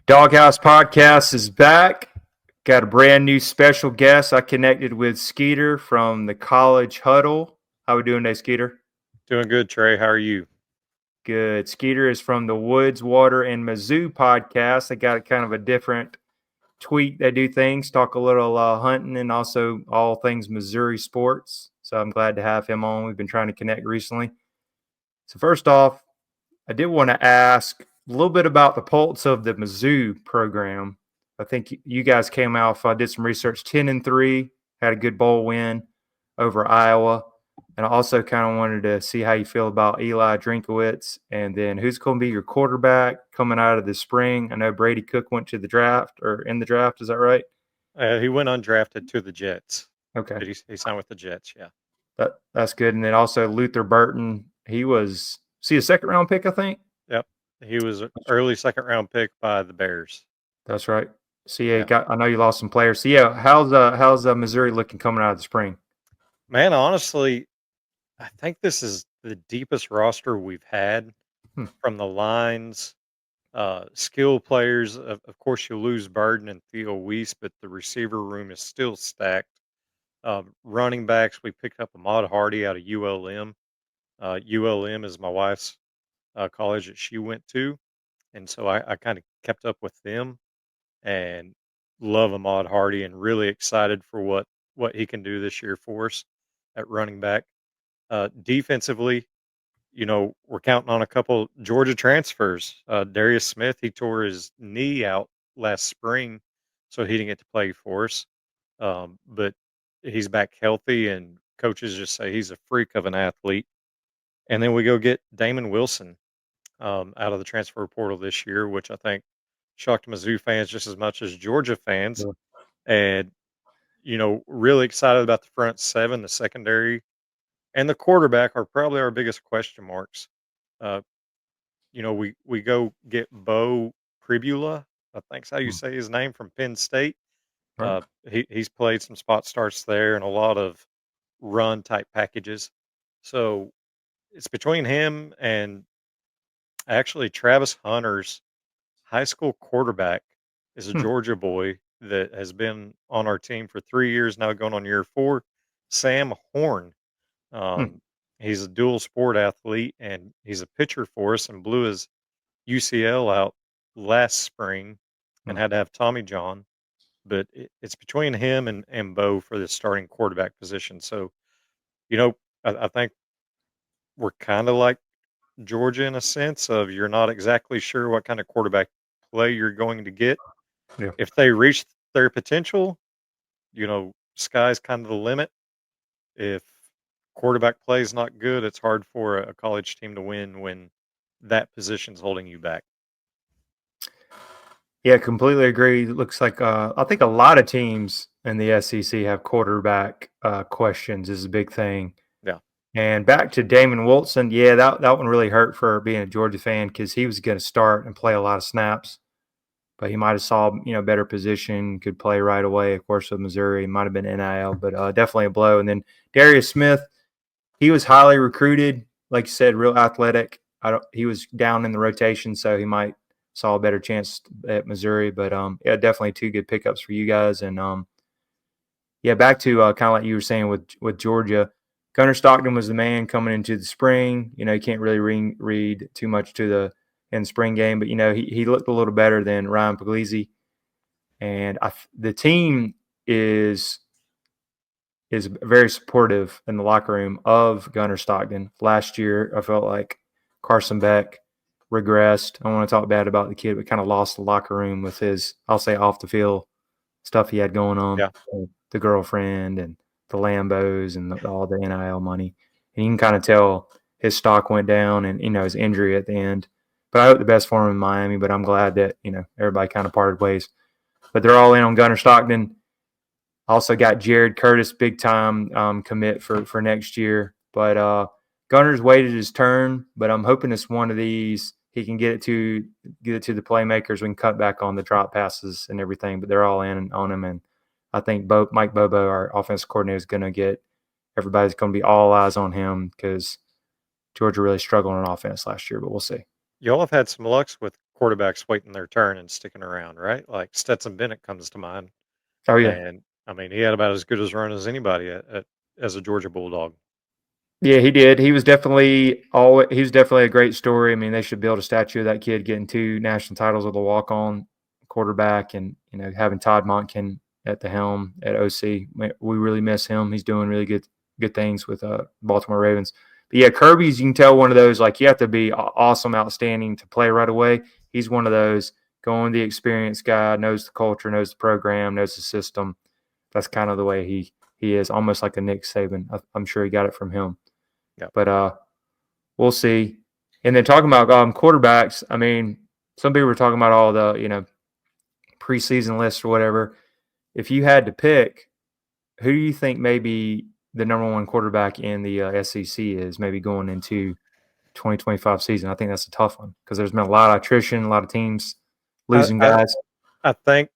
Doghouse Podcast is back. Got a brand new special guest. I connected with Skeeter from the College Huddle. How we doing today, Skeeter? Doing good, Trey. How are you? Good. Skeeter is from the Woods, Water, and Mizzou Podcast. They got kind of a different tweet. They do things, talk a little hunting, and also all things Missouri sports. So I'm glad to have him on. We've been trying to connect recently. So first off, I did want to ask a little bit about the pulse of the Mizzou program. I think you guys came out. I did some research. 10-3, had a good bowl win over Iowa, and I also kind of wanted to see how you feel about Eli Drinkowitz, and then who's going to be your quarterback coming out of the spring. I know Brady Cook went to the draft or in the draft. Is that right? He went undrafted to the Jets. Okay, But he signed with the Jets. Yeah. that's good. And then also Luther Burton. He was a second round pick, I think. Yep. He was an early second round pick by the Bears. That's right. So yeah, I know you lost some players. So yeah, how's Missouri looking coming out of the spring? Man, honestly, I think this is the deepest roster we've had from the lines. Skill players, of course, you lose Burden and Theo Weiss, but the receiver room is still stacked. Running backs, we picked up Ahmad Hardy out of ULM. ULM is my wife's college that she went to. And so I kind of kept up with them and love Ahmad Hardy and really excited for what he can do this year for us at running back. Defensively, we're counting on a couple Georgia transfers. Darius Smith, he tore his knee out last spring, so he didn't get to play for us. But he's back healthy, and coaches just say he's a freak of an athlete. And then we go get Damon Wilson out of the transfer portal this year, which I think shocked Mizzou fans just as much as Georgia fans. Yeah. And, really excited about the front seven, the secondary, and the quarterback are probably our biggest question marks. Uh, we go get Bo Pribula, I think's how you say his name, from Penn State. Right. He's played some spot starts there and a lot of run type packages. So it's between him and actually Travis Hunter's high school quarterback is a Georgia boy that has been on our team for 3 years now, going on year 4. Sam Horn. Um, he's a dual sport athlete and he's a pitcher for us and blew his UCL out last spring and had to have Tommy John. But it's between him and Bo for the starting quarterback position. So, I think we're kind of like Georgia in a sense of you're not exactly sure what kind of quarterback play you're going to get. Yeah. If they reach their potential, sky's kind of the limit. If quarterback play is not good, it's hard for a college team to win when that position's holding you back. Yeah, completely agree. Looks like I think a lot of teams in the SEC have quarterback questions is a big thing. Yeah. And back to Damon Wilson, yeah, that one really hurt for being a Georgia fan because he was going to start and play a lot of snaps, but he might have saw better position, could play right away. Of course, with Missouri, it might have been NIL, but definitely a blow. And then Darius Smith, he was highly recruited, like you said, real athletic. He was down in the rotation, so he might saw a better chance at Missouri. But yeah, definitely 2 good pickups for you guys. And yeah, back to kind of like you were saying with Georgia. Gunnar Stockton was the man coming into the spring. You can't really read too much to the spring game, but he looked a little better than Ryan Puglisi, and the team is very supportive in the locker room of Gunnar Stockton. Last year, I felt like Carson Beck regressed. I don't want to talk bad about the kid, but kind of lost the locker room with his, I'll say, off the field stuff he had going on. Yeah. The girlfriend and the Lambos and all the NIL money. And you can kind of tell his stock went down and, his injury at the end. But I hope the best for him in Miami, but I'm glad that, everybody kind of parted ways. But they're all in on Gunnar Stockton. Also got Jared Curtis, big time commit for next year. But Gunner's waited his turn, but I'm hoping it's one of these he can get it to the playmakers. We can cut back on the drop passes and everything, but they're all in on him. And I think Mike Bobo, our offensive coordinator, is going to get everybody's going to be all eyes on him because Georgia really struggled on offense last year, but we'll see. Y'all have had some luck with quarterbacks waiting their turn and sticking around, right? Like Stetson Bennett comes to mind, Oh yeah. and I mean he had about as good as run as anybody as a Georgia Bulldog. Yeah, he did. He was definitely a great story. I mean, they should build a statue of that kid getting 2 national titles with a walk-on quarterback, and having Todd Monken at the helm at OC. We really miss him. He's doing really good things with Baltimore Ravens. But yeah, Kirby's, you can tell, one of those, like, you have to be awesome, outstanding to play right away. He's one of those going the experienced guy, knows the culture, knows the program, knows the system. That's kind of the way he is, almost like a Nick Saban. I'm sure he got it from him. Yeah. But we'll see. And then talking about quarterbacks, I mean, some people were talking about all the preseason lists or whatever. If you had to pick, who do you think maybe the number one quarterback in the SEC is, maybe going into 2025 season? I think that's a tough one because there's been a lot of attrition, a lot of teams I losing I, guys. I think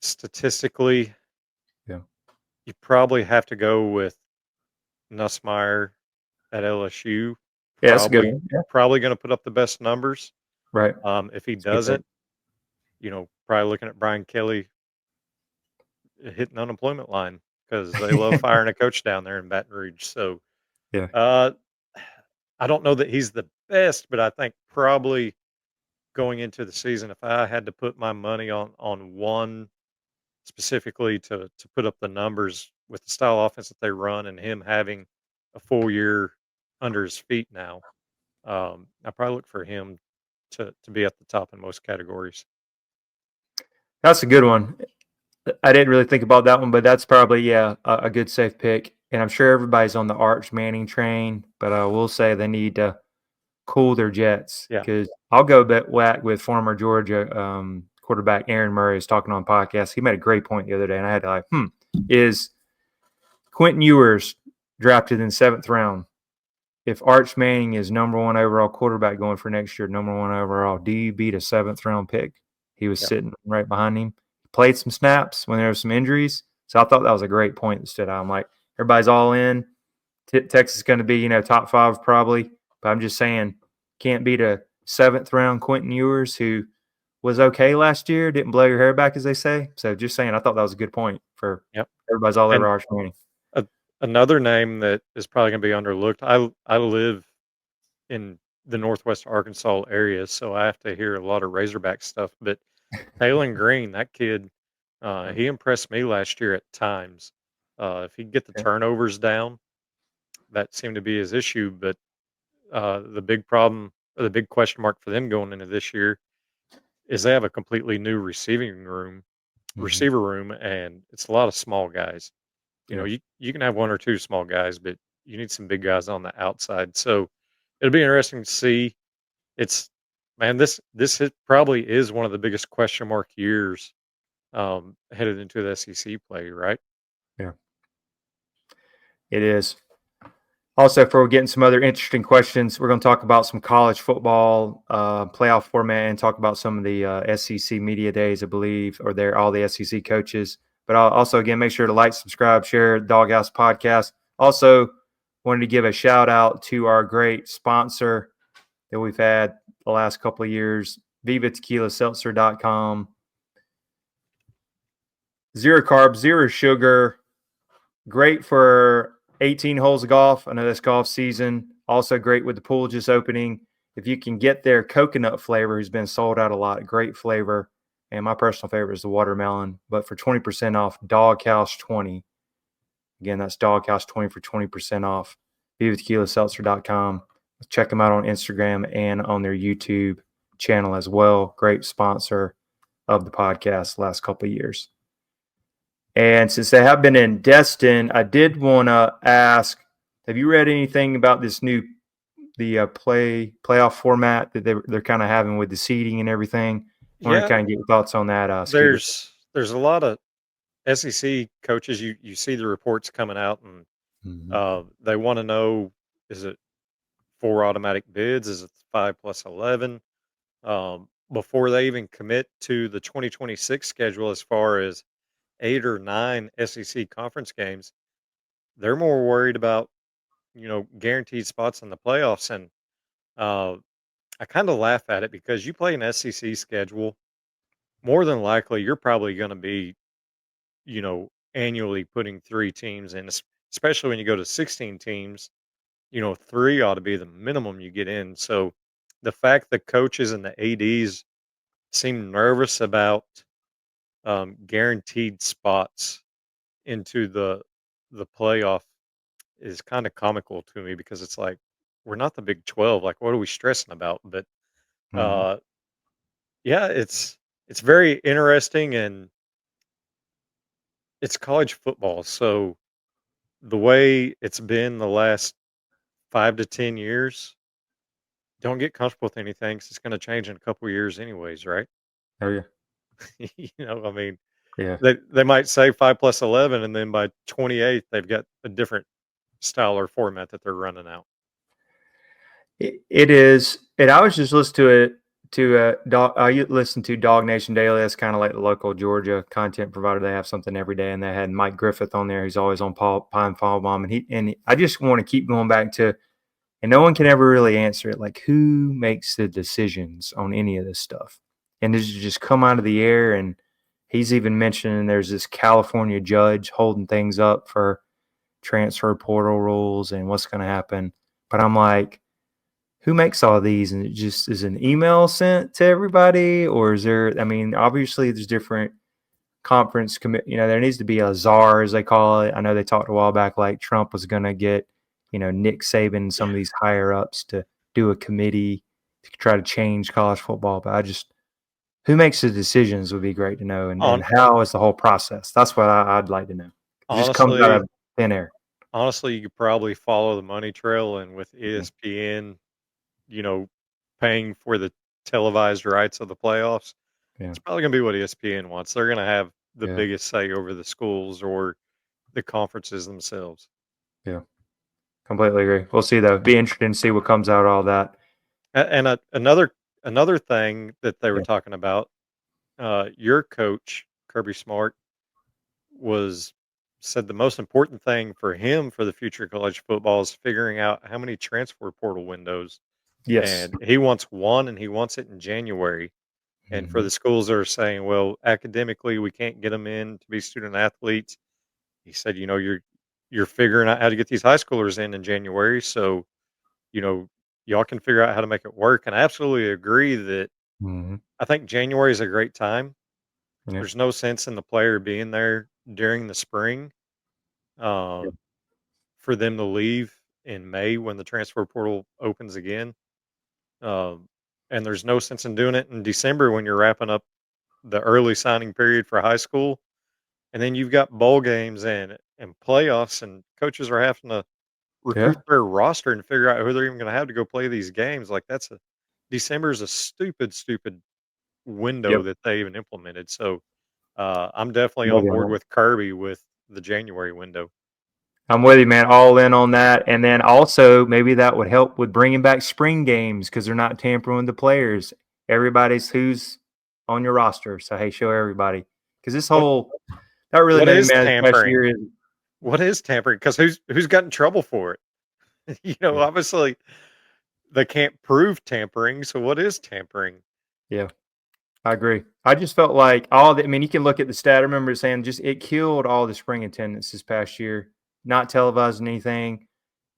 statistically, Yeah, you probably have to go with Nussmeier at LSU. yeah, that's a good Probably one. Yeah, probably going to put up the best numbers. right. If he That's a good pick. doesn't, probably looking at Brian Kelly hitting unemployment line because they love firing a coach down there in Baton Rouge. So Yeah, uh, I don't know that he's the best, but I think probably going into the season, if I had to put my money on one specifically to put up the numbers with the style offense that they run and him having a full year under his feet now, I probably look for him to be at the top in most categories. that's a good one. I didn't really think about that one, but that's probably, yeah, a good safe pick. And I'm sure everybody's on the Arch Manning train, but I will say they need to cool their jets, Yeah, because I'll go bet whack with former Georgia quarterback Aaron Murray is talking on podcast. He made a great point the other day, and I had to is Quentin Ewers drafted in the 7th round? If Arch Manning is number 1 overall quarterback going for next year, number 1 overall, do you beat a 7th round pick? He was yeah, sitting right behind him. Played some snaps when there were some injuries. So I thought that was a great point that stood out. I'm like, everybody's all in. Texas is going to be, top 5 probably. But I'm just saying, can't beat a 7th round Quentin Ewers, who was okay last year, didn't blow your hair back, as they say. So just saying, I thought that was a good point for yep. everybody's all over And Arch Manning. a, another name that is probably going to be underlooked. I live in the Northwest Arkansas area, so I have to hear a lot of Razorback stuff. But Kalen Green, that kid, he impressed me last year at times. If he could get the Yeah. turnovers down, that seemed to be his issue. But the big problem, or the big question mark for them going into this year, is they have a completely new Mm-hmm. receiver room, and it's a lot of small guys. Yeah. You can have one or two small guys, but you need some big guys on the outside. So it'll be interesting to see. It's Man, probably is one of the biggest question mark years headed into the SEC play, right? Yeah. It is. Also, for we're getting some other interesting questions, we're going to talk about some college football playoff format and talk about some of the SEC media days, I believe, or all the SEC coaches. But I'll also, again, make sure to like, subscribe, share Doghouse Podcast. Also, wanted to give a shout out to our great sponsor that we've had the last couple of years, VivaTequilaSeltzer.com. 0 carbs, 0 sugar. Great for 18 holes of golf. I know this golf season. Also great with the pool just opening. If you can get their coconut flavor, has been sold out a lot. Great flavor. And my personal favorite is the watermelon. But for 20% off, Doghouse 20. Again, that's Doghouse 20 for 20% off. VivaTequilaSeltzer.com. Check them out on Instagram and on their YouTube channel as well. Great sponsor of the podcast the last couple of years. And since they have been in Destin, I did want to ask, have you read anything about this new playoff format that they're kind of having with the seeding and everything? I wanted to Yeah, kind of get your thoughts on that, Skeeter. there's a lot of SEC coaches. You see the reports coming out, and Mm-hmm. they want to know: is it 4 automatic bids? Is it 5 plus 11? Before they even commit to the 2026 schedule, as far as 8 or 9 SEC conference games, they're more worried about guaranteed spots in the playoffs. And uh, I kind of laugh at it because you play an SEC schedule. More than likely, you're probably going to be, annually putting 3 teams in, especially when you go to 16 teams. 3 ought to be the minimum you get in. So the fact that coaches and the ADs seem nervous about guaranteed spots into the playoff is kind of comical to me because it's like we're not the Big 12. Like, what are we stressing about? But Mhm. uh, yeah, it's very interesting, and it's college football. So the way it's been the last 5 to 10 years, don't get comfortable with anything 'cause it's going to change in a couple years, anyways, right? Oh, yeah. I mean, Yeah. they might say 5 plus 11, and then by 28, they've got a different style or format that they're running out. It is, and I was just listening to it Dog. I listen to Dog Nation Daily. That's kind of like the local Georgia content provider. They have something every day, and they had Mike Griffith on there. He's always on Pine Fall Bomb, and I just want to keep going back to, and no one can ever really answer it. Like, who makes the decisions on any of this stuff? And does it just come out of the air? And he's even mentioning there's this California judge holding things up for transfer portal rules and what's going to happen. But I'm like, who makes all these? And it just is an email sent to everybody, or is there? I mean, obviously there's different conference commit. There needs to be a czar, as they call it. I know they talked a while back, like Trump was going to get, Nick Saban and some of these higher ups to do a committee to try to change college football. But who makes the decisions would be great to know, and On how is the whole process? That's what I'd like to know. It just comes out honestly, of thin air. honestly, you could probably follow the money trail, and with Mhm. ESPN, you know, paying for the televised rights of the playoffs, Yeah, it's probably going to be what ESPN wants. They're going to have the yeah, biggest say over the schools or the conferences themselves. yeah. Completely agree. We'll see though. Be interesting to see what comes out of all that. And another thing that they were Yeah. talking about, your coach Kirby Smart was said the most important thing for him for the future of college football is figuring out how many transfer portal windows, Yes. and he wants one, and he wants it in January. And for Mhm. the schools that are saying, well, academically we can't get them in to be student athletes, he said, you're figuring out how to get these high schoolers in January, so you know y'all can figure out how to make it work. And I absolutely agree that Mhm. I think January is a great time. Yeah. There's no sense in the player being there during the spring, Yeah. um, for them to leave in May when the transfer portal opens again. Um, and there's no sense in doing it in December when you're wrapping up the early signing period for high school. And then you've got bowl games and playoffs, and coaches are having to Yeah. recruit their roster and figure out who they're even going to have to go play these games. Like, December is a stupid window Yep. that they even implemented. So I'm definitely I'm with on you on board that. with Kirby with the January window. I'm with you, man. All in on that. And then also maybe that would help with bringing back spring games because they're not tampering with the players. Everybody's who's on your roster. So hey, show everybody because What that really what made me is mad this past tampering? year. Is What is tampering? Because who's got in trouble for it? yeah, Obviously they can't prove tampering. So what is tampering? yeah. I agree. I just felt like all the, I mean, you can look at the stat. I remember saying just it killed all the spring attendance this past year, not televising anything.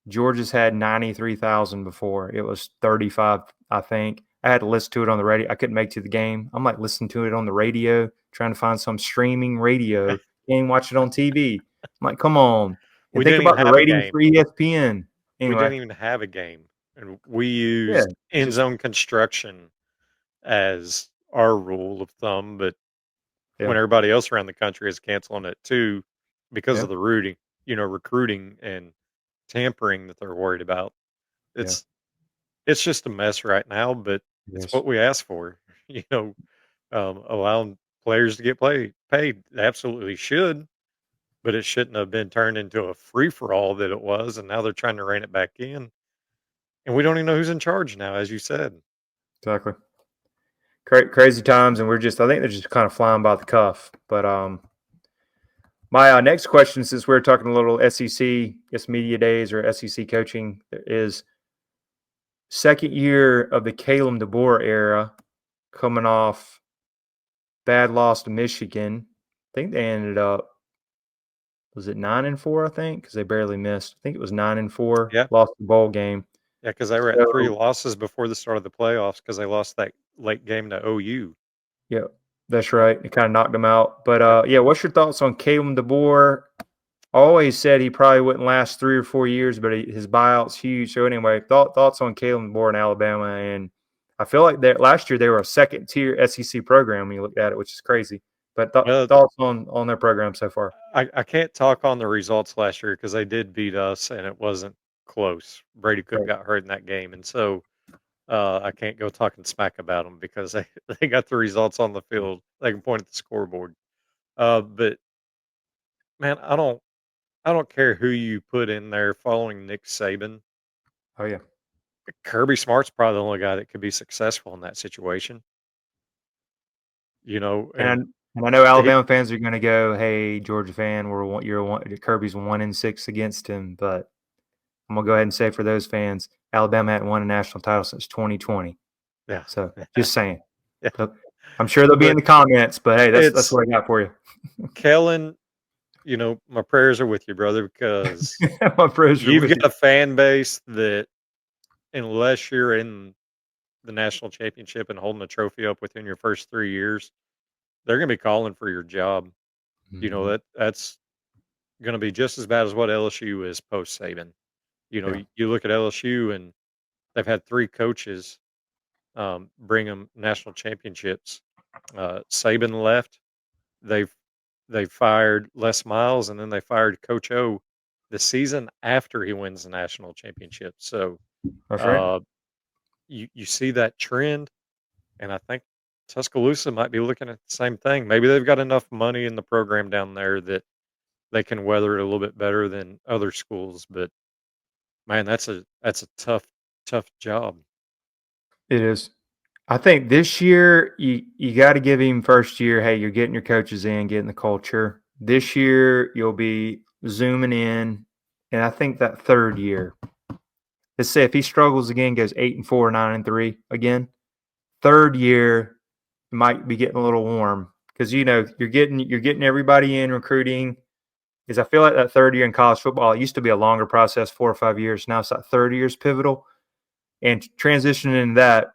Georgia's had 93,000 before. It was 35, I think. I had to listen to it on the radio. I couldn't make it to the game. I'm like listening to it on the radio, trying to find some streaming radio. Can't even watch it on TV. I'm like, come on. And We think didn't even about the have a ratings game. for ESPN. We Anyway, didn't even have a game, and we yeah, used it's end just zone construction as our rule of thumb. But yeah, when everybody else around the country is canceling it too because yeah, of the recruiting and tampering that they're worried about. yeah, It's it's just a mess right now, but it's yes, what we asked for. You know, allowing players to get paid, they absolutely should, but it shouldn't have been turned into a free for all that it was. And now they're trying to rein it back in, and we don't even know who's in charge now, as you said. exactly. Crazy times, and I think they're just kind of flying by the cuff. But my next question, since we're talking a little SEC, media days or SEC coaching, is second year of the Kalen DeBoer era, coming off bad loss to Michigan. I think they ended up, was it 9-4? I think, because they barely missed. I think it was 9-4. Yeah. Lost the bowl game. Yeah, because they were at 3 So losses before the start of the playoffs because they lost that late game to OU. yeah, that's Yep, right. It kind of knocked them out. But yep. yeah, what's your thoughts on Kalen DeBoer? Always said he probably wouldn't last 3 or 4 years, but his buyout's huge. So anyway, thoughts on Kalen DeBoer in Alabama, and I feel like that last year they were a second tier SEC program when you looked at it, which is crazy. But Well, thoughts on their program so far? I can't talk on the results last year because they did beat us, and it wasn't close. Brady Cook Right. got hurt in that game, and so, I can't go talking smack about them because they they got the results on the field. They can point at the scoreboard. But, man, I don't care who you put in there following Nick Saban. Oh yeah. Kirby Smart's probably the only guy that could be successful in that situation, And and I know he Alabama fans are going to go, "Hey, Georgia fan, Kirby's 1-6 against him." But I'm gonna go ahead and say for those fans, Alabama hadn't won a national title since 2020. yeah, So just saying. yeah, But I'm sure they'll be in but the comments. But hey, that's it's what I got for you. Kellen, my prayers are with you, brother, because My prayers are you've with got you. a fan base that unless you're in the national championship and holding a trophy up within your first 3 years, they're gonna be calling for your job. Mhm. That's gonna be just as bad as what LSU is post Saban. Yeah, You look at LSU and they've had 3 coaches, bring them national championships. Saban left. They've they fired Les Miles, and then they fired Coach O the season after he wins the national championship. So, that's right. uh, you see that trend, and I think Tuscaloosa might be looking at the same thing. Maybe they've got enough money in the program down there that they can weather it a little bit better than other schools. But man, that's a tough job. It is. I think this year you got to give him first year. Hey, you're getting your coaches in, getting the culture. This year you'll be zooming in, and I think that third year. Let's say if he struggles again, goes 8-4, 9-3 again. Third year might be getting a little warm because you're getting everybody in recruiting. Is I feel like that third year in college football, it used to be a longer process, 4 or 5 years. Now it's that third year is pivotal, and transitioning into that.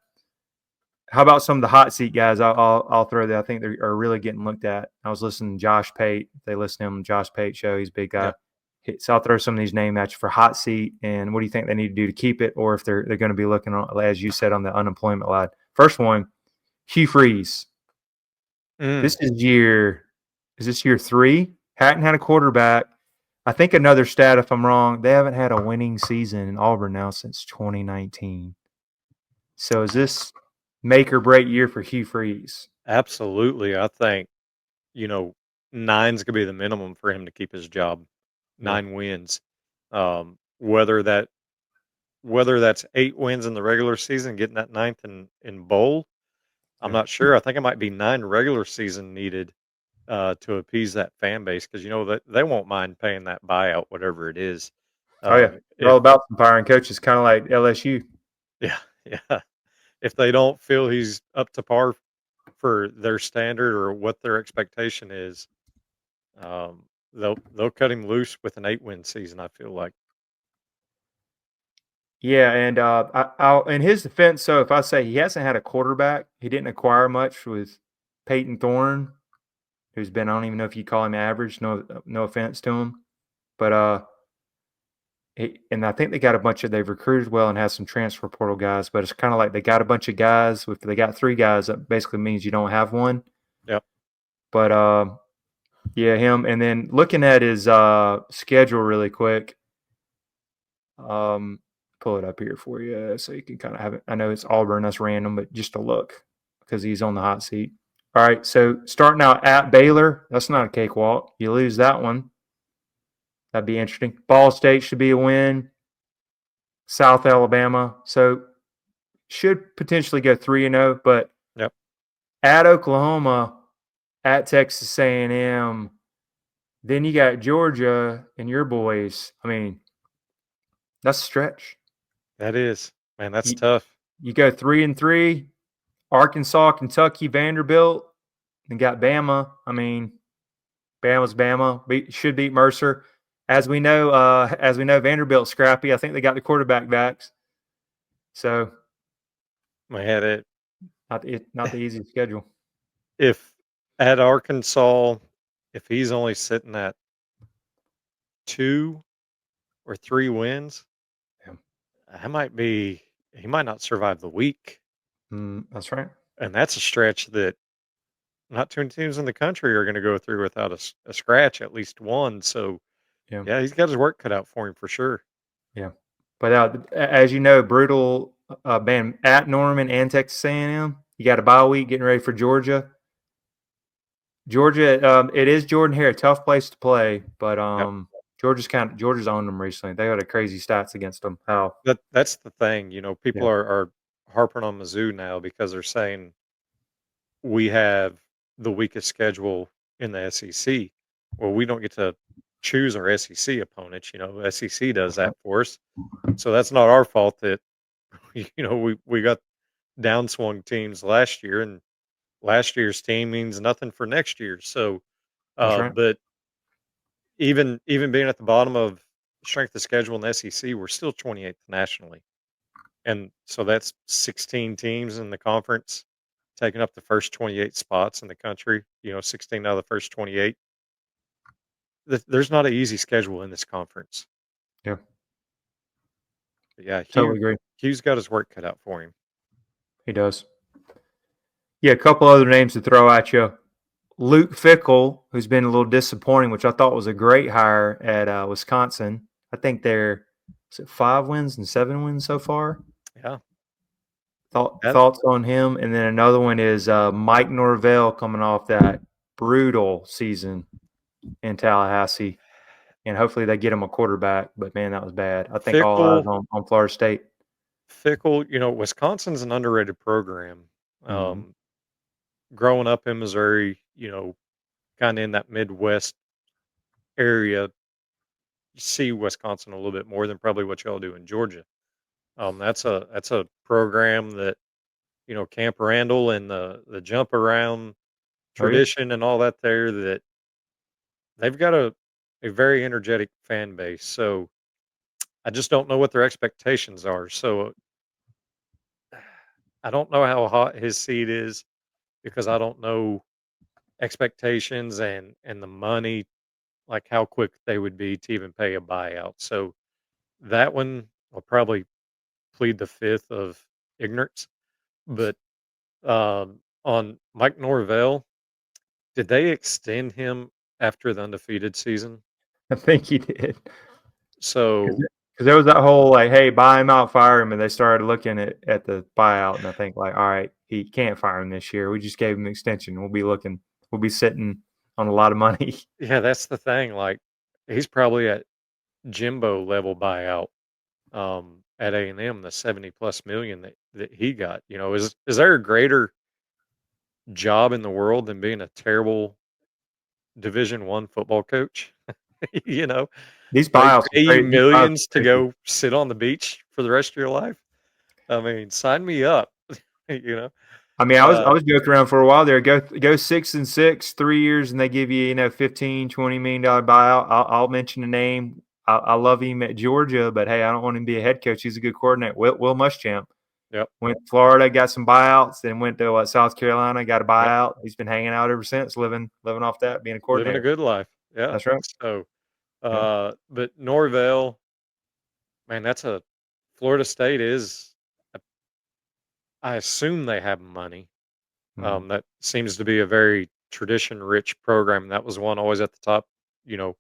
How about some of the hot seat guys? I'll throw that. I think they are really getting looked at. I was listening to Josh Pate. They listen to him, Josh Pate show. He's a big Yeah. guy. So I'll throw some of these names at you for hot seat. And what do you think they need to do to keep it, or if they're going to be looking on, as you said, on the unemployment line? First one, Hugh Freeze. Mm, This is this year 3? Hadn't had a quarterback. I think another stat, if I'm wrong, they haven't had a winning season in Auburn now since 2019. So is this make or break year for Hugh Freeze? absolutely. I think you know, nine's gonna be the minimum for him to keep his job. Yeah. 9 wins. Um, whether that whether that's 8 wins in the regular season, getting that ninth in bowl, I'm Yeah. not sure. I think it might be 9 regular season needed to appease that fan base because you know that they won't mind paying that buyout, whatever it is. Oh yeah. They're all If about some firing coaches, kind of like LSU. yeah, yeah, if they don't feel he's up to par for their standard or what their expectation is, they'll cut him loose with an 8-win season, I feel like. Yeah, and I'll in his defense. So if I say he hasn't had a quarterback, he didn't acquire much with Peyton Thorne, who's been, I don't even know if you call him average. No offense to him, but and I think they got a bunch of they've recruited well and has some transfer portal guys. But it's kind of like they got a bunch of guys. If they got 3 guys, that basically means you don't have one. Yep. But yeah, him. And then looking at his schedule really quick. Um, pull it up here for you so you can kind of have it. I know it's Auburn, that's random, but just a look because he's on the hot seat. All right, so starting out at Baylor, that's not a cakewalk. You lose that one. That'd be interesting. Ball State should be a win. South Alabama, so should potentially go 3-0, but Yep. at Oklahoma, at Texas A&M, then you got Georgia and your boys. I mean, that's a stretch. That is. Man, that's You, tough. you go 3-3, Arkansas, Kentucky, Vanderbilt, and got Bama. I mean, Bama's Bama. Should beat Mercer. As we know, Vanderbilt's scrappy. I think they got the quarterback backs. So Man, not the easiest schedule. if at Arkansas, if he's only sitting at 2 or 3 wins, Yeah. that might be he might not survive the week, That's right. and that's a stretch that not too many teams in the country are gonna go through without a scratch, at least one, so, Yeah. yeah, he's got his work cut out for him for sure. Yeah. But as you know, brutal man at Norman and Texas A&M. You got a bye week getting ready for Georgia. Georgia, it is Jordan Hare, a tough place to play, but Yep. Georgia's owned them recently. They got a crazy stats against them. How? That's the thing, people Yeah, are harping on Mizzou now because they're saying we have the weakest schedule in the SEC. Well, we don't get to choose our SEC opponents. SEC does that's right. that for us. So that's not our fault that we got downswung teams last year, and last year's team means nothing for next year. So, That's right. but even being at the bottom of strength of schedule in the SEC, we're still 28th nationally, and so that's 16 teams in the conference taking up the first 28 spots in the country. 16 out of the first 28. There's not an easy schedule in this conference. Yeah, But yeah, totally agree. Hugh's got his work cut out for him. He does. Yeah, a couple other names to throw at you. Luke Fickell, who's been a little disappointing, which I thought was a great hire at Wisconsin. I think they're 5 wins and 7 wins so far. Yeah, that Thoughts on him, and then another one is Mike Norvell coming off that brutal season in Tallahassee, and hopefully they get him a quarterback. But man, that was bad. I think all eyes Fickle, on Florida State. Fickle. Wisconsin's an underrated program. Mm-hmm. Um, Growing up in Missouri, kind of in that Midwest area, you see Wisconsin a little bit more than probably what y'all do in Georgia. That's a program that Camp Randall and the jump around Oh yeah, tradition and all that there, that they've got a very energetic fan base. So I just don't know what their expectations are. So I don't know how hot his seat is because I don't know expectations and the money, like how quick they would be to even pay a buyout. So that one will probably plead the fifth of ignorance. But on Mike Norvell, did they extend him after the undefeated season? I think he did. Because So there was that whole like, hey, buy him out, fire him, and they started looking at the buyout, and I think like, all right, he can't fire him this year. We just gave him an extension. We'll be sitting on a lot of money. yeah, that's the thing. Like he's probably at Jimbo level buyout at A&M, the 70 plus million that he got. Is there a greater job in the world than being a terrible Division 1 football coach? you know, These they buyouts are pay you crazy. These buyouts millions are to crazy. go sit on the beach for the rest of your life. I mean, sign me up. you know, I mean, I uh, was joking around for a while there. Go 6-6, 3 years, and they give you 15-20 million dollar buyout. I'll mention the name. I love him at Georgia, but hey, I don't want him to be a head coach. He's a good coordinator. Will Muschamp yep, went to Florida, got some buyouts, then went to South Carolina, got a yep, buyout. He's been hanging out ever since, living off that, being a living a coordinator. good life. Yeah. That's right. So, Yeah. but Norvell, man, that's a Florida State is. I assume they have money. Mhm. That seems to be a very tradition-rich program. That was one always at the top. You know,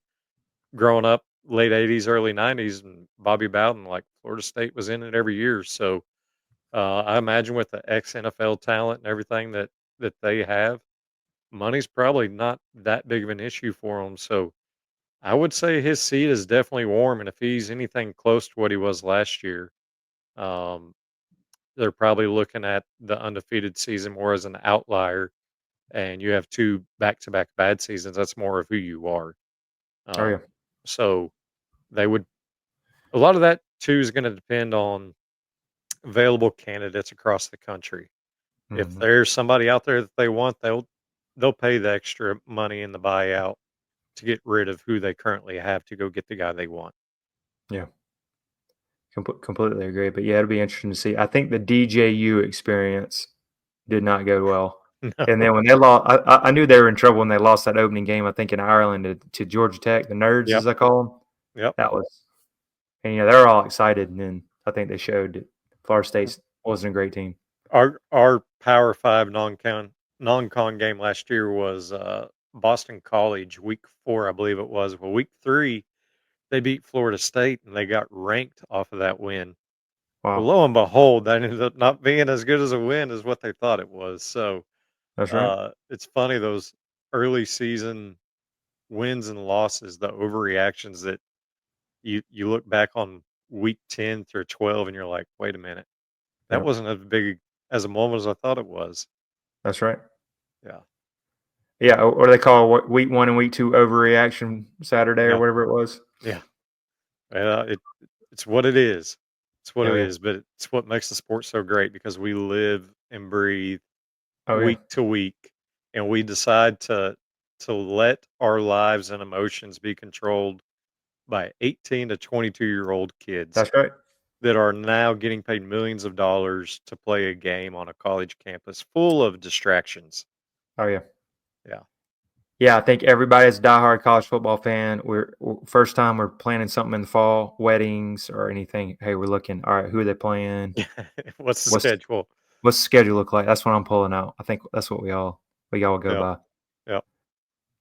growing up, late '80s, early '90s, and Bobby Bowden, like Florida State was in it every year. So I imagine with the ex NFL talent and everything that they have, money's probably not that big of an issue for them. So I would say his seat is definitely warm, and if he's anything close to what he was last year, um, they're probably looking at the undefeated season more as an outlier, and you have 2 back-to-back bad seasons. That's more of who you are. Oh yeah. Um, so they would a lot of that too is going to depend on available candidates across the country. If Hmm. there's somebody out there that they want, they'll pay the extra money in the buyout to get rid of who they currently have to go get the guy they want. Yeah, completely agree. But yeah, it'll be interesting to see. I think the DJU experience did not go well. And No. then when they lost, I knew they were in trouble when they lost that opening game. I think in Ireland to Georgia Tech, the Nerds Yep. as I call them. Yep. That was, and they were all excited. And then I think they showed that Florida State wasn't a great team. Our Power Five non-con game last year was Boston College week 4, I believe it was. Well, week 3 they beat Florida State and they got ranked off of that win. Well, Wow, lo and behold, that ended up not being as good as a win as what they thought it was. So that's right. it's funny those early season wins and losses, the overreactions that you look back on week 10 through 12 and you're like, wait a minute, that Yeah, wasn't as big as a moment as I thought it was. that's right. Yeah. Yeah, or they call week 1 and week 2 overreaction Saturday or Yeah. whatever it was. Yeah. It's what it is. It's what Oh it yeah, is, but it's what makes the sport so great because we live and breathe oh yeah, week to week, and we decide to let our lives and emotions be controlled by 18 to 22-year-old kids that's right. that are now getting paid millions of dollars to play a game on a college campus full of distractions. Oh yeah. Yeah. Yeah, I think everybody's a diehard college football fan. First time we're planning something in the fall, weddings or anything. Hey, we're looking. All right, who are they playing? What's the What's schedule? what's the schedule look like? That's what I'm pulling out. I think that's what we all go Yeah. by. Yeah.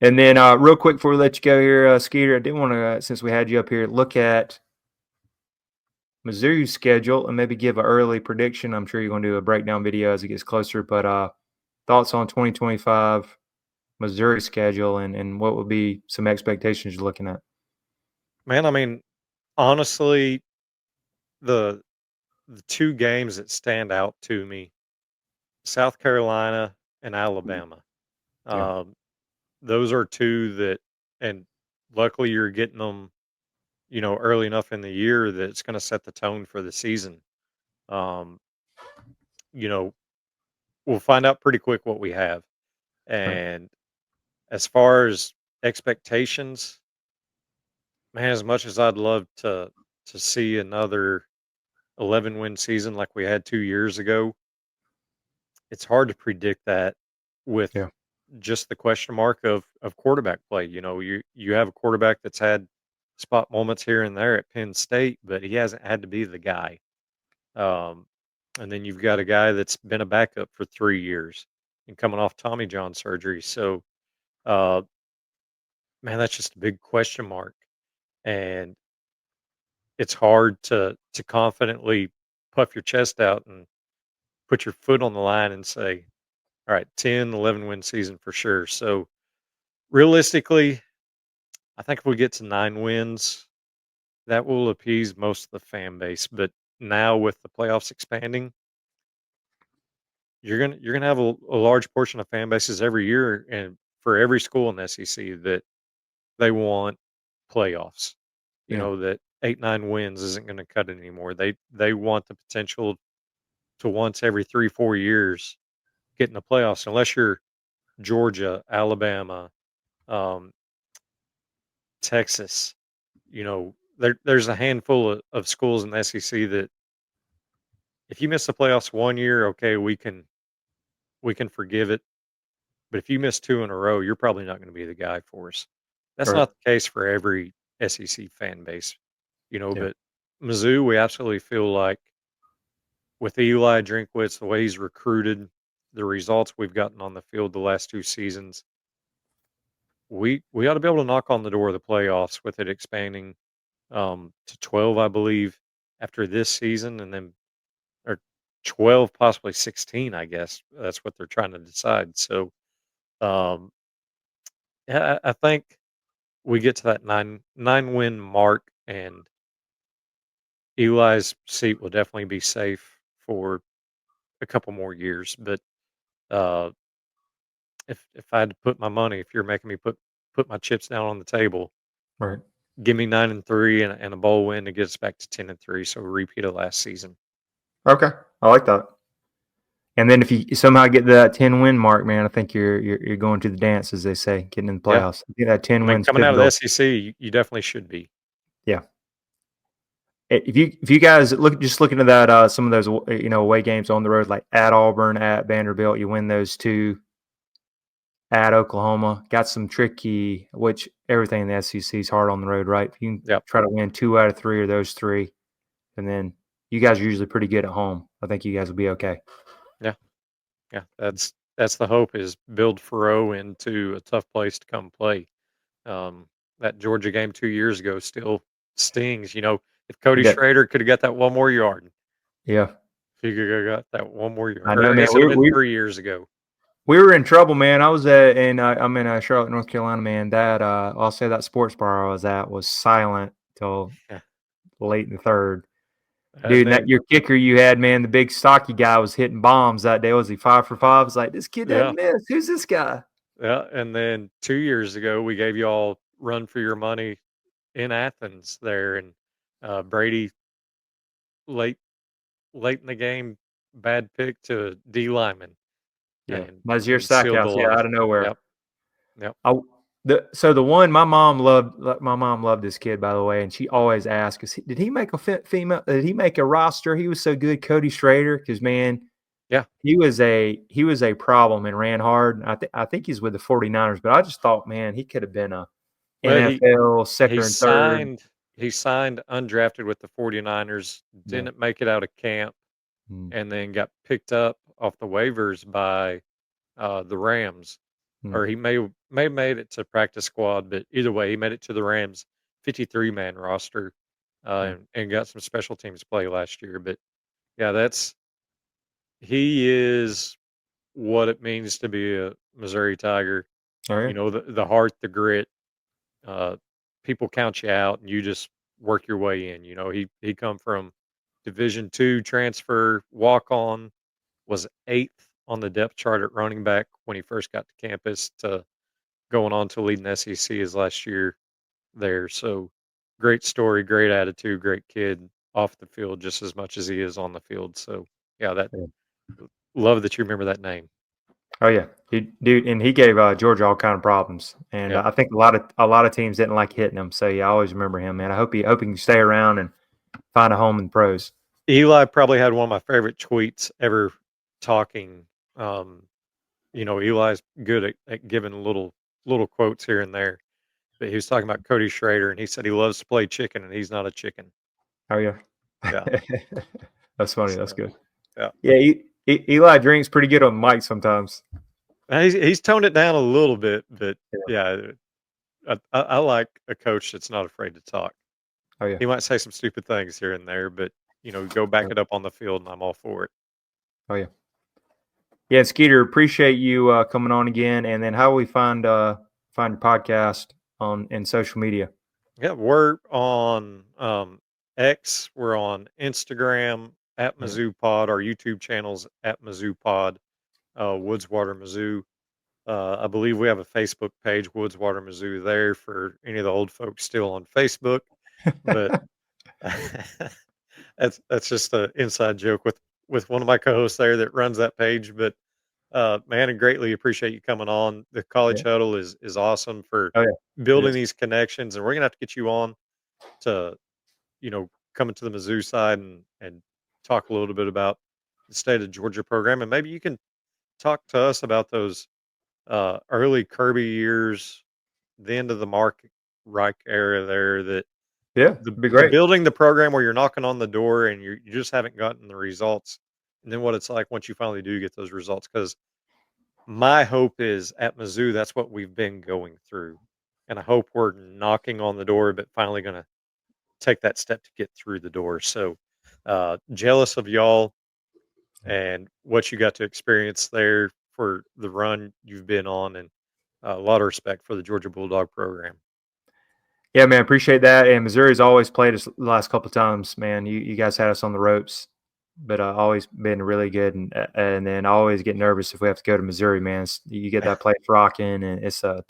And then, real quick before we let you go here, Skeeter, I did want to, since we had you up here, look at Mizzou's schedule and maybe give an early prediction. I'm sure you're going to do a breakdown video as it gets closer, but thoughts on 2025 Missouri schedule and what would be some expectations you're looking at? Man, I mean, honestly, the the two games that stand out to me, South Carolina and Alabama. Yeah, Um, those are two that, and luckily you're getting them, early enough in the year that it's going to set the tone for the season. Um, you know, we'll find out pretty quick what we have. right. And as far as expectations, man, as much as I'd love to see another 11-win season like we had 2 years ago, it's hard to predict that with Yeah, just the question mark of quarterback play. You have a quarterback that's had spot moments here and there at Penn State, but he hasn't had to be the guy. Um, and then you've got a guy that's been a backup for 3 years and coming off Tommy John surgery. So, uh, man, that's just a big question mark, and it's hard to confidently puff your chest out and put your foot on the line and say, all right, 10, 11 win season for sure. So realistically, I think if we get to 9 wins, that will appease most of the fan base. But now with the playoffs expanding, you're gonna have a large portion of fan bases every year, and for every school in the SEC that they want playoffs. yeah, That 8, 9 wins isn't going to cut it anymore. They want the potential to once every 3, 4 years get in the playoffs. Unless you're Georgia, Alabama, um, Texas, there's a handful of schools in the SEC that if you miss the playoffs 1 year, okay, we can forgive it. But if you miss 2 in a row, you're probably not going to be the guy for us. That's right. not the case for every SEC fan base, Yeah, but Mizzou, we absolutely feel like with Eli Drinkwitz, the way he's recruited, the results we've gotten on the field the last 2 seasons, we ought to be able to knock on the door of the playoffs with it expanding to 12, I believe, after this season, and then or 12, possibly 16. I guess that's what they're trying to decide. So, um, yeah, I think we get to that nine win mark, and Eli's seat will definitely be safe for a couple more years. But uh, if I had to put my money, if you're making me put my chips down on the table, right. give me 9-3 and a bowl win to get us back to 10-3. So a repeat of last season. Okay, I like that. And then if you somehow get that 10-win mark, man, I think you're going to the dance, as they say, getting in the Yeah. playoffs. I think that I 10 mean, wins coming out could of the go. SEC, you definitely should be. Yeah. If you guys looking at that some of those away games on the road, like at Auburn, at Vanderbilt, you win those two. At Oklahoma, got some tricky, which everything in the SEC is hard on the road, right? If you can Yep. try to win 2 out of 3 of those 3, and then you guys are usually pretty good at home. I think you guys will be okay. Yeah. Yeah. That's the hope, is build Faroe into a tough place to come play. That Georgia game 2 years ago still stings. If Cody Yeah, Schrader could have got that one more yard, yeah. if he could have got that one more I yard, or know, I man. guess it'd have been 3 years ago. We were in trouble, man. I was I'm in Charlotte, North Carolina, man. That I'll say that sports bar I was at was silent till Yeah. late in the third. And Dude, and that then your kicker you had, man, the big stocky guy was hitting bombs that day. Was he 5 for 5? I was like, this kid yeah, doesn't miss. Who's this guy? yeah, and then 2 years ago, we gave y'all run for your money in Athens there, and, Brady late late in the game, bad pick to D lineman, Yeah, and Nazir sealed the Stackhouse. Yeah, loss. out of nowhere. Yep, yep, I the one my mom loved. My mom loved this kid, by the way, and she always asked, "Did he make a female? Did he make a roster? He was so good, Cody Schrader." Because man, yeah. he was a problem and ran hard. I think he's with the 49ers, but I just thought, man, he could have been a Well, NFL he second and third. signed he signed undrafted with the 49ers, Yeah. didn't make it out of camp, Mm, and then got picked up off the waivers by, the Rams. mm, Or he may have made it to practice squad, but either way, he made it to the Rams 53-man roster, mm. and got some special teams play last year. But yeah, he is what it means to be a Missouri Tiger. Oh yeah, The heart, the grit. Uh, People count you out, and you just work your way in. He come from Division II transfer, walk on, was 8th on the depth chart at running back when he first got to campus, to going on to leading SEC his last year there. So great story, great attitude, great kid off the field just as much as he is on the field. So yeah, that yeah. love that you remember that name. Oh yeah, dude, and he gave Georgia all kind of problems, and Yep. I think a lot of teams didn't like hitting him. So yeah, I always remember him, man. I hope he can stay around and find a home in the pros. Eli probably had one of my favorite tweets ever talking. Um, Eli's good at giving little quotes here and there. But he was talking about Cody Schrader, and he said he loves to play chicken, and he's not a chicken. Oh yeah, Yeah. that's funny. That's So good. yeah, Yeah, Eli drinks pretty good on the mic sometimes. he's toned it down a little bit, but Yeah. yeah, I like a coach that's not afraid to talk. Oh yeah. He might say some stupid things here and there, but go back Yeah. it up on the field, and I'm all for it. Oh yeah. Yeah, Skeeter, appreciate you coming on again. And then how do we find your podcast on in social media? Yeah, we're on X, we're on Instagram at Yeah. Mizzou Pod, our YouTube channels at Mizzou Pod, Woodswater, Mizzou. I believe we have a Facebook page, Woodswater, Mizzou, there for any of the old folks still on Facebook. But that's just an inside joke with one of my co-hosts there that runs that page. But man, I greatly appreciate you coming on. The College Yeah. Huddle is awesome for Oh yeah. It building is. these connections, and we're gonna have to get you on to coming to the Mizzou side and talk a little bit about the state of Georgia program, and maybe you can talk to us about those early Kirby years, the end of the Mark Reich era there, that Yeah, the it'd be the great. building the program where you're knocking on the door and you just haven't gotten the results, and then what it's like once you finally do get those results. Because my hope is at Mizzou, that's what we've been going through, and I hope we're knocking on the door, but finally going to take that step to get through the door. So jealous of y'all and what you got to experience there for the run you've been on, and a lot of respect for the Georgia Bulldog program. Yeah, man, appreciate that. And Missouri's always played us the last couple of times, man. You guys had us on the ropes, but always been really good. And then I always get nervous if we have to go to Missouri, man. You get that place rocking, and it's a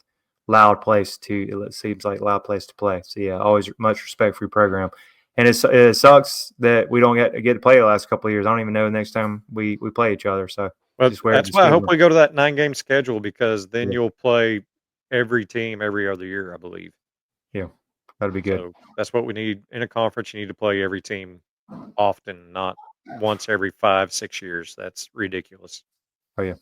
loud place to. It seems like a loud place to play. So yeah, always much respect for your program. And it sucks that we don't get to play the last couple of years. I don't even know the next time we play each other. So Well, just weird that's to why I hope schedule. we go to that 9-game schedule, because then Yeah. you'll play every team every other year, I believe. Yeah, that'd be good. So that's what we need in a conference. You need to play every team often, not once every 5-6 years. That's ridiculous. Oh yeah.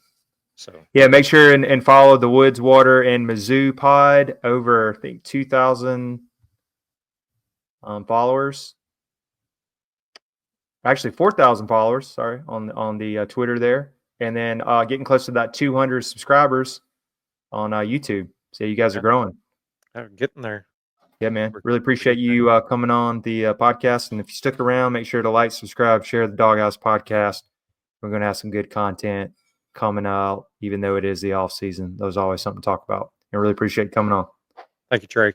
So Yeah, make sure and follow the Woods, Water, and Mizzou pod. Over, I think, 2,000 followers. Actually, 4,000 followers. Sorry, on the Twitter there, and then getting close to that 200 subscribers on YouTube. So you guys are growing. Getting there. Yeah, man. Really appreciate you coming on the podcast. And if you stick around, make sure to like, subscribe, share the Doghouse podcast. We're going to have some good content coming out, even though it is the off season. There's always something to talk about. I really appreciate you coming on. Thank you, Trey.